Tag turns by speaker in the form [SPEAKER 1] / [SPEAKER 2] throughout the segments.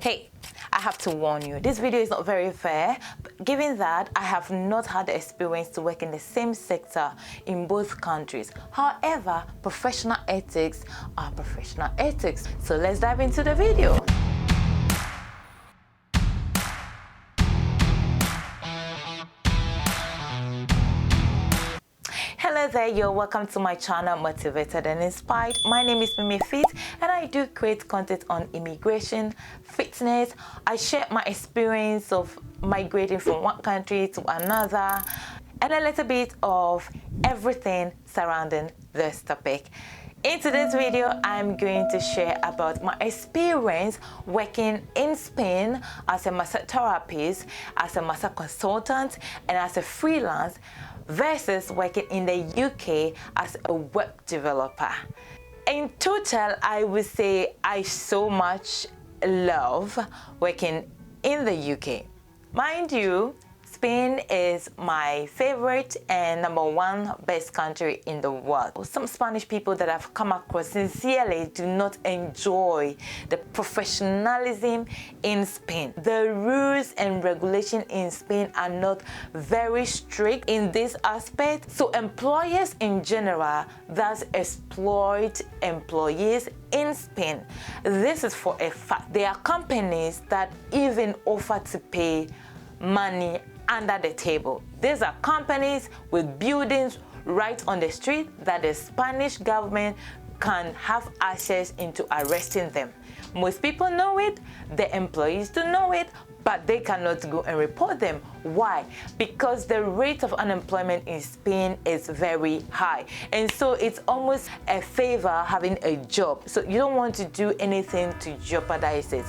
[SPEAKER 1] Hey, I have to warn you, this video is not very fair, given that I have not had the experience to work in the same sector in both countries. However, professional ethics are professional ethics. So let's dive into the video. Hello there, you're welcome to my channel Motivated and Inspired. My name is Mimi Fit and I do create content on immigration, fitness. I share my experience of migrating from one country to another and a little bit of everything surrounding this topic. In today's video, I'm going to share about my experience working in Spain as a massage therapist, as a massage consultant, and as a freelance versus working in the UK as a web developer. In total, I would say I so much love working in the UK. Mind you, Spain is my favorite and #1 best country in the world. Some Spanish people that I've come across sincerely do not enjoy the professionalism in Spain. The rules and regulations in Spain are not very strict in this aspect. So employers in general thus exploit employees in Spain. This is for a fact. There are companies that even offer to pay money under the table. These are companies with buildings right on the street that the Spanish government can have access into arresting them. Most people know it, the employees do know it, but they cannot go and report them. Why? Because the rate of unemployment in Spain is very high. And so it's almost a favor having a job. So you don't want to do anything to jeopardize it.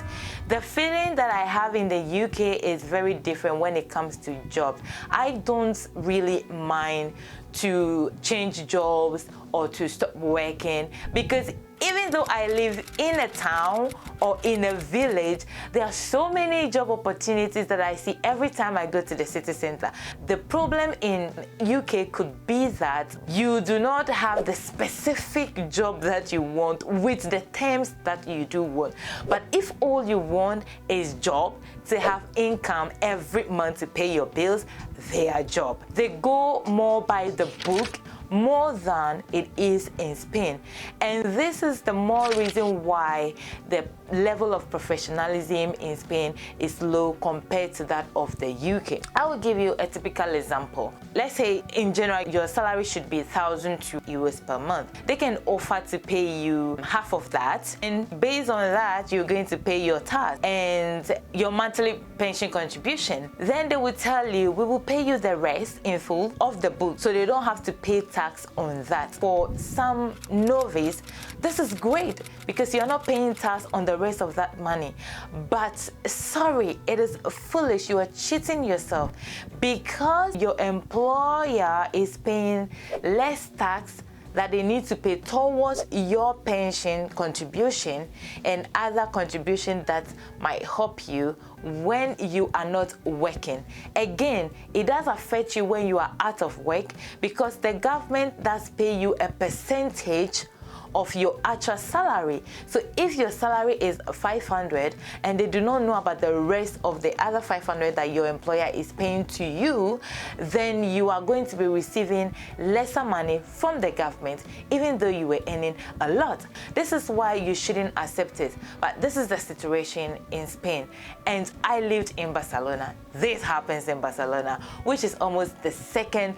[SPEAKER 1] The feeling that I have in the UK is very different when it comes to jobs. I don't really mind to change jobs or to stop working, because even though I live in a town or in a village, there are so many job opportunities that I see every time I go to the city center. The problem in UK could be that you do not have the specific job that you want with the terms that you do want. But if all you want is job to have income every month to pay your bills, their job. They go more by the book more than it is in Spain. And this is the more reason why the level of professionalism in Spain is low compared to that of the UK. I will give you a typical example. Let's say in general your salary should be €1,002 per month. They can offer to pay you half of that, and based on that you're going to pay your tax and your monthly pension contribution. Then they will tell you, we will pay you the rest in full of the book, so they don't have to pay tax on that. For some novice, this is great because you're not paying tax on the rest of that money. But sorry, it is foolish. You are cheating yourself because your employer is paying less tax that they need to pay towards your pension contribution and other contribution that might help you when you are not working. Again, it does affect you when you are out of work because the government does pay you a percentage of your actual salary. So if your salary is 500 and they do not know about the rest of the other 500 that your employer is paying to you, then you are going to be receiving lesser money from the government even though you were earning a lot. This is why you shouldn't accept it. But this is the situation in Spain, and I lived in Barcelona. This happens in Barcelona, which is almost the second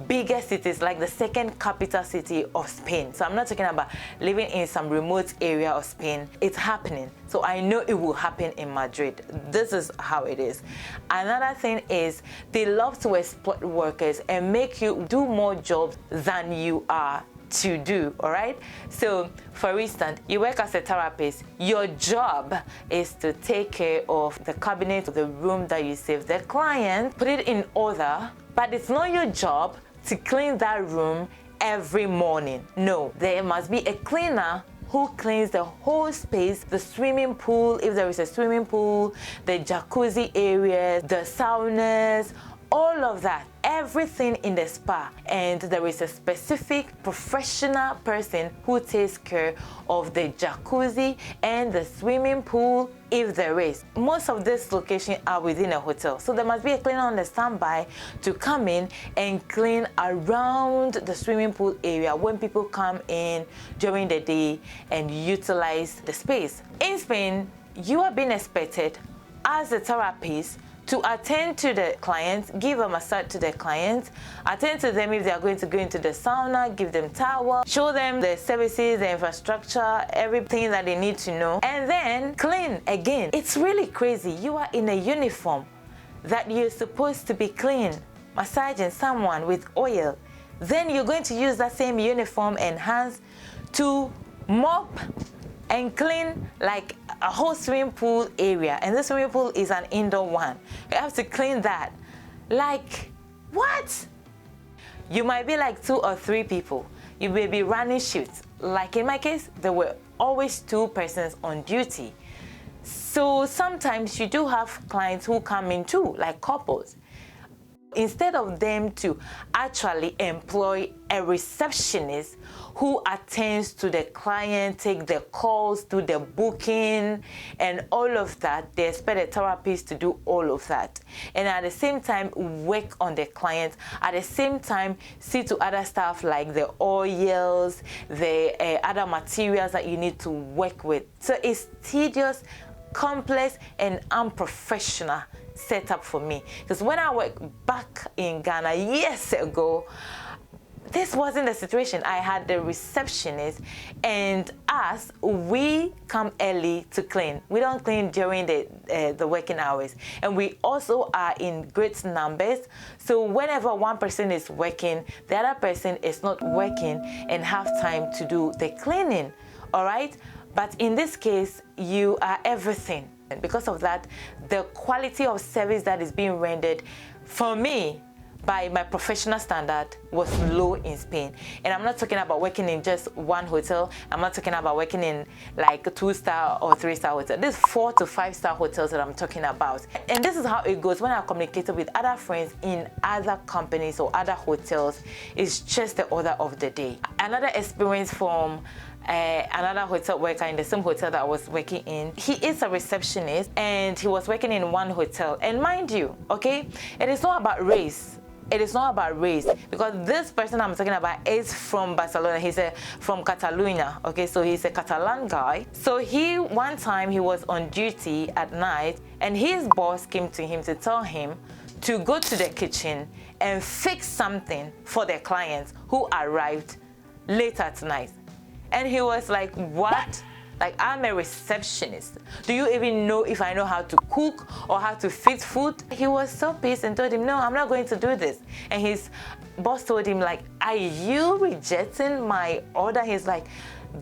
[SPEAKER 1] biggest cities, like the second capital city of Spain. So I'm not talking about living in some remote area of Spain. It's happening. So I know it will happen in Madrid. This is how it is. Another thing is they love to exploit workers and make you do more jobs than you are to do. All right, so for instance, you work as a therapist. Your job is to take care of the cabinet of the room that you save the client, put it in order, but it's not your job to clean that room every morning. No, there must be a cleaner who cleans the whole space, the swimming pool, if there is a swimming pool, the jacuzzi area, the saunas, all of that, everything in the spa. And there is a specific professional person who takes care of the jacuzzi and the swimming pool if there is. Most of these locations are within a hotel, so there must be a cleaner on the standby to come in and clean around the swimming pool area when people come in during the day and utilize the space. In Spain, you are being expected as a therapist to attend to the clients, give a massage to the clients, attend to them if they are going to go into the sauna, give them towel, show them the services, the infrastructure, everything that they need to know, and then clean again. It's really crazy. You are in a uniform that you're supposed to be clean, massaging someone with oil. Then you're going to use that same uniform and hands to mop and clean like a whole swimming pool area, and the swimming pool is an indoor one. You have to clean that. Like, what? You might be like 2 or 3 people. You may be running shifts. Like in my case, there were always 2 persons on duty. So sometimes you do have clients who come in too, like couples. Instead of them to actually employ a receptionist who attends to the client, take the calls, do the booking and all of that, they expect a therapist to do all of that. And at the same time, work on the client. At the same time, see to other stuff like the oils, the other materials that you need to work with. So it's tedious, complex and unprofessional setup for me, because when I worked back in Ghana years ago, this wasn't the situation. I had the receptionist, and us, we come early to clean. We don't clean during the working hours, and we also are in great numbers. So whenever one person is working, the other person is not working and have time to do the cleaning. All right. But in this case, you are everything. And because of that, the quality of service that is being rendered for me by my professional standard was low in Spain. And I'm not talking about working in just one hotel. I'm not talking about working in like a 2-star or 3-star hotel. This 4 to 5-star hotels that I'm talking about. And this is how it goes when I communicated with other friends in other companies or other hotels. It's just the order of the day. Another experience from another hotel worker in the same hotel that I was working in. He is a receptionist and he was working in one hotel. And mind you, okay, it is not about race. It is not about race, because this person I'm talking about is from Barcelona. He's from Catalonia, okay, so he's a Catalan guy. So one time he was on duty at night, and his boss came to him to tell him to go to the kitchen and fix something for their clients who arrived later at night. And he was like, what? Like, I'm a receptionist. Do you even know if I know how to cook or how to fix food? He was so pissed and told him, no, I'm not going to do this. And his boss told him, like, are you rejecting my order? He's like,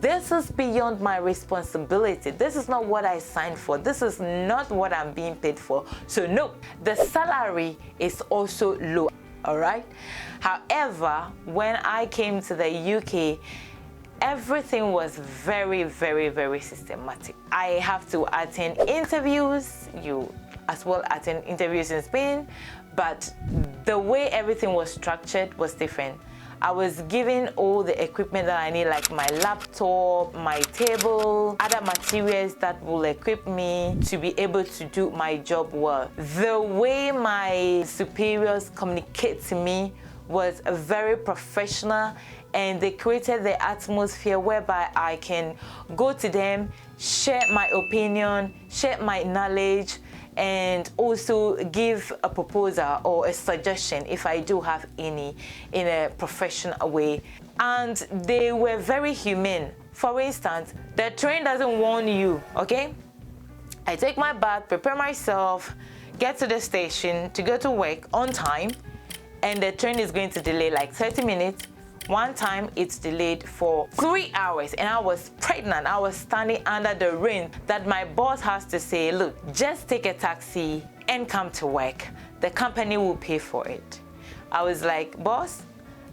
[SPEAKER 1] this is beyond my responsibility. This is not what I signed for. This is not what I'm being paid for. So no, the salary is also low, all right? However, when I came to the UK, everything was very, very, very systematic. I have to attend interviews. You as well attend interviews in Spain, but the way everything was structured was different. I was given all the equipment that I need, like my laptop, my table, other materials that will equip me to be able to do my job well. The way my superiors communicate to me was very professional, and they created the atmosphere whereby I can go to them, share my opinion, share my knowledge, and also give a proposal or a suggestion if I do have any in a professional way. And they were very humane. For instance, the train doesn't warn you, okay? I take my bath, prepare myself, get to the station to go to work on time, and the train is going to delay like 30 minutes. One time it's delayed for 3 hours, and I was pregnant. I was standing under the rain that my boss has to say, look, just take a taxi and come to work. The company will pay for it. I was like, boss,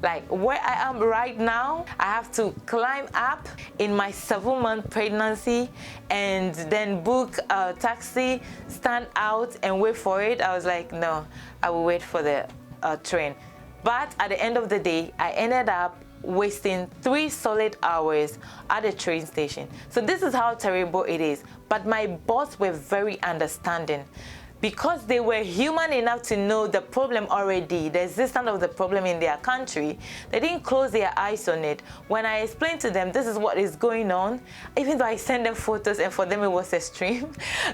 [SPEAKER 1] like where I am right now, I have to climb up in my 7-month pregnancy and then book a taxi, stand out and wait for it. I was like, no, I will wait for the train. But at the end of the day, I ended up wasting 3 solid hours at the train station. So this is how terrible it is. But my boss were very understanding, because they were human enough to know the problem already, the existence of the problem in their country. They didn't close their eyes on it. When I explained to them this is what is going on, even though I sent them photos and for them it was extreme,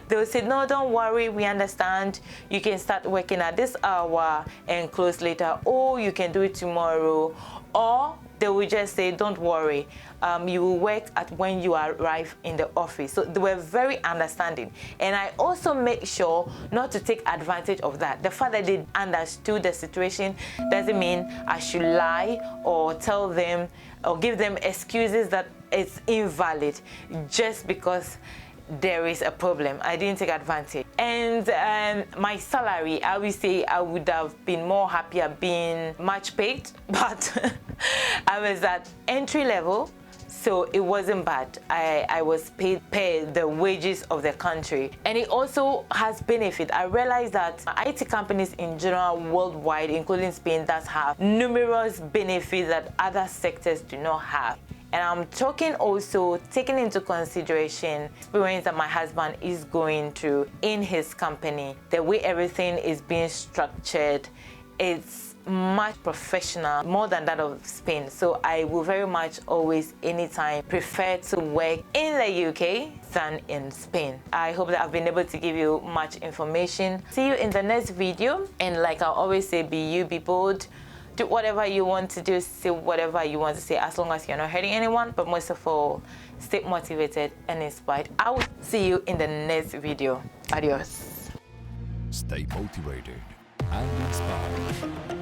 [SPEAKER 1] they would say, no, don't worry, we understand. You can start working at this hour and close later, or you can do it tomorrow. Or they will just say, don't worry, you will work at when you arrive in the office. So they were very understanding. And I also make sure not to take advantage of that. The fact that they understood the situation doesn't mean I should lie or tell them or give them excuses that it's invalid just because there is a problem. I didn't take advantage. And my salary, I would say I would have been more happier being much paid, but I was at entry level, so it wasn't bad. I was paid the wages of the country. And it also has benefit. I realized that IT companies in general worldwide, including Spain, that have numerous benefits that other sectors do not have. And I'm talking also taking into consideration experience that my husband is going through in his company. The way everything is being structured, it's much professional, more than that of Spain. So I will very much always, anytime, prefer to work in the UK than in Spain. I hope that I've been able to give you much information. See you in the next video. And like I always say, be you, be bold. Do whatever you want to do, say whatever you want to say, as long as you're not hurting anyone. But most of all, stay motivated and inspired. I will see you in the next video. Adios.
[SPEAKER 2] Stay motivated and inspired.